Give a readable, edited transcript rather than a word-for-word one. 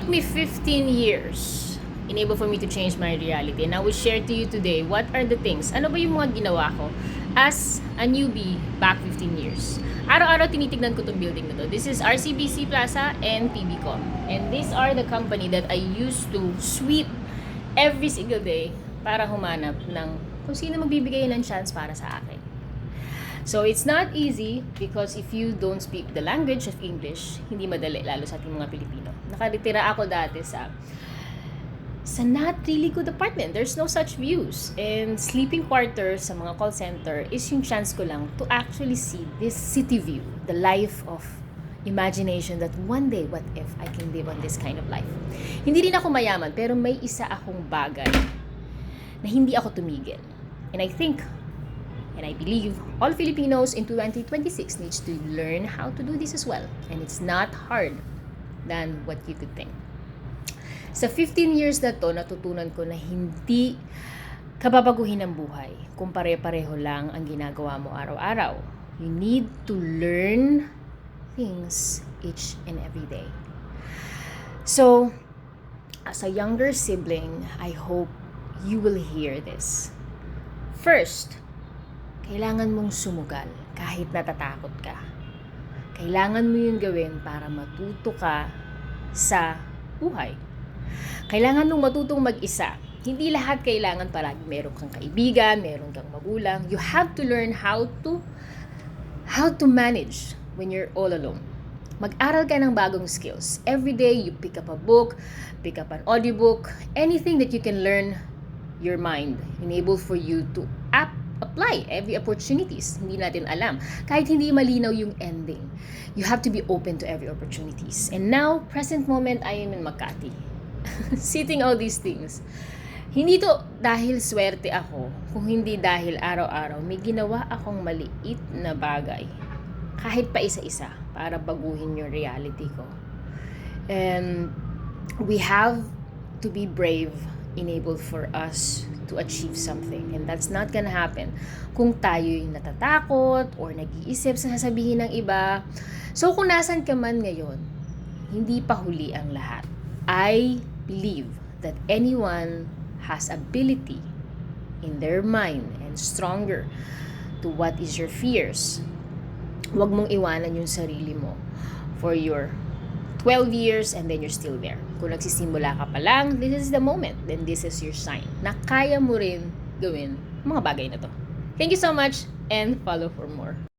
took me 15 years enable for me to change my reality. And I will share to you today what are the things. Ano ba yung mga ginawa ko as a newbie back 15 years. Araw-araw tinitignan ko tong building na to. This is RCBC Plaza and PBCom. And these are the company that I used to sweep every single day para humanap ng kung sino magbibigay ng chance para sa akin. So it's not easy because if you don't speak the language of English, hindi madali lalo sa ating mga Pilipino. Nakaritira ako dati sa not really good apartment. There's no such views. And sleeping quarters sa mga call center is yung chance ko lang to actually see this city view, the life of imagination that one day, what if I can live on this kind of life? Hindi rin ako mayaman, pero may isa akong bagay na hindi ako tumigil. And I think, and I believe, all Filipinos in 2026 needs to learn how to do this as well. And it's not hard than what you could think. Sa 15 years na to, natutunan ko na hindi kababaguhin ang buhay kung pare-pareho lang ang ginagawa mo araw-araw. You need to learn things each and every day. So, as a younger sibling, I hope you will hear this. First, kailangan mong sumugal kahit natatakot ka. Kailangan mo yun gawin para matuto ka sa buhay. Kailangan nung matutong mag-isa. Hindi lahat kailangan palagi meron kang kaibigan, meron kang magulang. You have to learn how to manage when you're all alone. Mag-aral ka ng bagong skills. Every day, you pick up a book, pick up an audiobook, anything that you can learn your mind, enable for you to apply every opportunities. Hindi natin alam. Kahit hindi malinaw yung ending, you have to be open to every opportunities. And now, present moment, I am in Makati. Sitting all these things. Hindi to dahil swerte ako, kung hindi dahil araw-araw may ginawa akong maliit na bagay. Kahit pa isa-isa para baguhin yung reality ko. And we have to be brave, enabled for us to achieve something. And that's not gonna happen kung tayo yung natatakot or nag-iisip sa sasabihin ng iba. So kung nasan ka man ngayon, hindi pa huli ang lahat. I believe that anyone has ability in their mind and stronger to what is your fears. Huwag mong iwanan yung sarili mo for your 12 years and then you're still there. Kung nagsisimula ka pa lang, this is the moment. Then this is your sign na kaya mo rin gawin mga bagay na to. Thank you so much and follow for more.